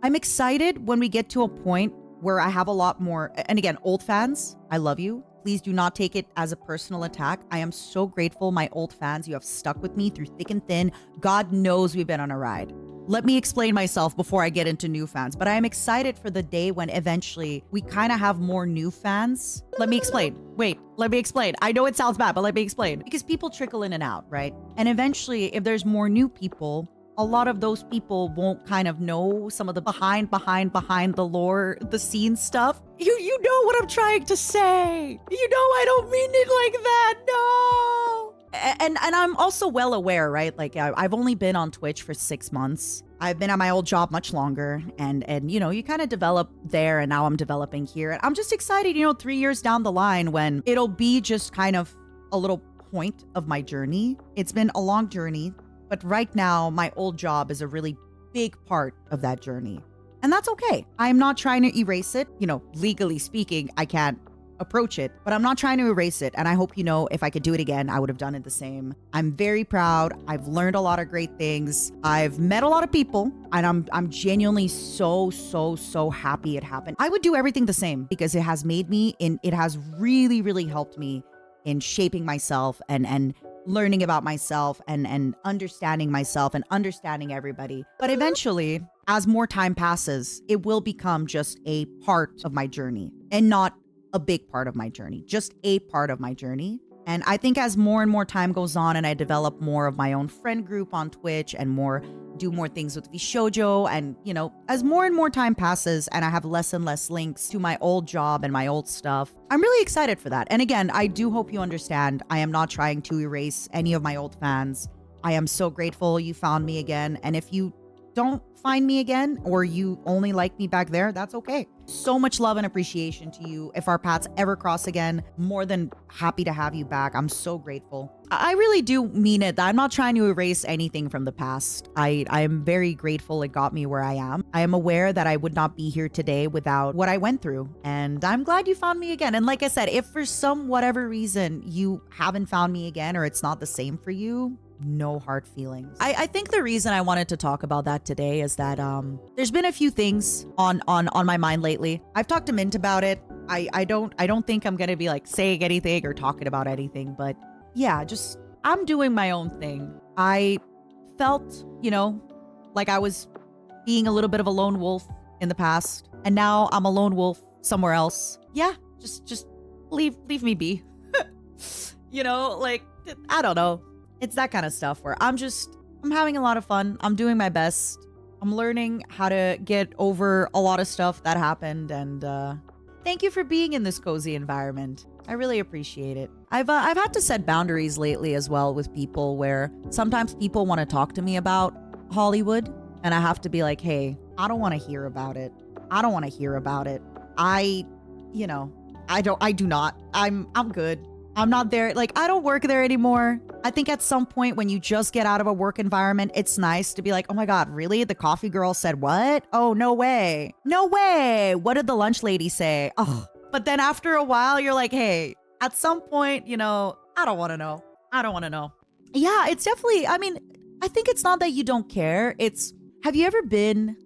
I'm excited when we get to a point where I have a lot more. And again, old fans, I love you. Please do not take it as a personal attack. I am so grateful, my old fans. You have stuck with me through thick and thin. God knows we've been on a ride. Let me explain myself before I get into new fans. But I am excited for the day when eventually we kind of have more new fans. Let me explain. Wait, let me explain. I know it sounds bad, but let me explain. Because people trickle in and out, right? And eventually, if there's more new people, a lot of those people won't kind of know some of the behind the lore, the scene stuff. You know what I'm trying to say. You know I don't mean it like that. No. And I'm also well aware, right? Like I've only been on Twitch for 6 months. I've been at my old job much longer, and you know, you kind of develop there, and now I'm developing here. And I'm just excited, you know, 3 years down the line when it'll be just kind of a little point of my journey. It's been a long journey. But right now, my old job is a really big part of that journey. And that's okay. I'm not trying to erase it. You know, legally speaking, I can't approach it, but I'm not trying to erase it. And I hope you know, if I could do it again, I would have done it the same. I'm very proud. I've learned a lot of great things. I've met a lot of people, and I'm genuinely so happy it happened. I would do everything the same because it has made me, it has really helped me in shaping myself and learning about myself and understanding myself and understanding everybody. But eventually, as more time passes, it will become just a part of my journey and not a big part of my journey, just a part of my journey. And I think as more and more time goes on and I develop more of my own friend group on Twitch and do more things with Vshojo, and you know, as more and more time passes and I have less and less links to my old job and my old stuff, I'm really excited for that. And again, I do hope you understand, I am not trying to erase any of my old fans. I am so grateful you found me again. And if you don't find me again, or you only like me back there, that's okay. So much love and appreciation to you. If our paths ever cross again, more than happy to have you back. I'm so grateful. I really do mean it. I'm not trying to erase anything from the past. I am very grateful it got me where I am. I am aware that I would not be here today without what I went through. And I'm glad you found me again. And like I said, if for some whatever reason you haven't found me again, or it's not the same for you, no hard feelings. I think the reason I wanted to talk about that today is that there's been a few things on my mind lately. I've talked to Mint about it. I don't think I'm gonna be like saying anything or talking about anything, but yeah, just I'm doing my own thing. I felt, you know, like I was being a little bit of a lone wolf in the past, and now I'm a lone wolf somewhere else. Yeah, just leave me be. You know, like I don't know. It's that kind of stuff where I'm having a lot of fun. I'm doing my best. I'm learning how to get over a lot of stuff that happened. And thank you for being in this cozy environment. I really appreciate it. I've had to set boundaries lately as well with people, where sometimes people want to talk to me about Hollywood, and I have to be like, hey, I don't want to hear about it. I don't want to hear about it. I do not. I'm good. I'm not there. Like, I don't work there anymore. I think at some point when you just get out of a work environment, it's nice to be like, oh my God, really? The coffee girl said what? Oh, no way. No way. What did the lunch lady say? Oh, but then after a while, you're like, hey, at some point, you know, I don't want to know. I don't want to know. Yeah, it's definitely, I mean, I think it's not that you don't care. Have you ever been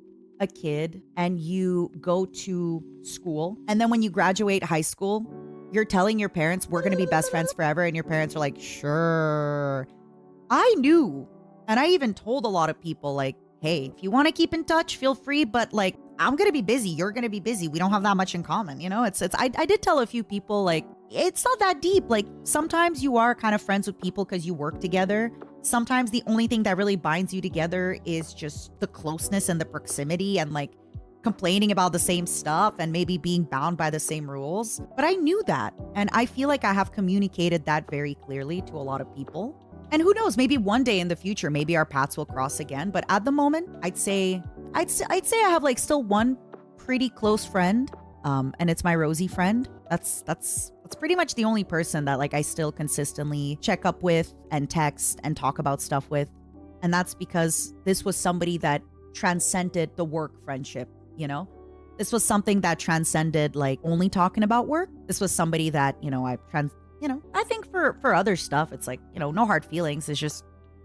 a kid and you go to school, and then when you graduate high school, you're telling your parents we're going to be best friends forever, and your parents are like, sure. I knew. And I even told a lot of people like, hey, if you want to keep in touch, feel free. But like, I'm going to be busy. You're going to be busy. We don't have that much in common. You know, I did tell a few people like, it's not that deep. Like sometimes you are kind of friends with people because you work together. Sometimes the only thing that really binds you together is just the closeness and the proximity and like complaining about the same stuff and maybe being bound by the same rules. But I knew that. And I feel like I have communicated that very clearly to a lot of people. And who knows, maybe one day in the future, maybe our paths will cross again. But at the moment, I'd say I have like still one pretty close friend. And it's my Rosie friend. That's pretty much the only person that like I still consistently check up with and text and talk about stuff with. And that's because this was somebody that transcended the work friendship. You know, this was something that transcended like only talking about work. This was somebody that, you know, I think for other stuff, it's like, you know, no hard feelings. It's just,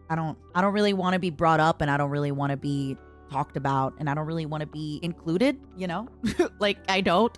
I don't really want to be brought up, and I don't really want to be talked about, and I don't really want to be included, you know? Like, I don't.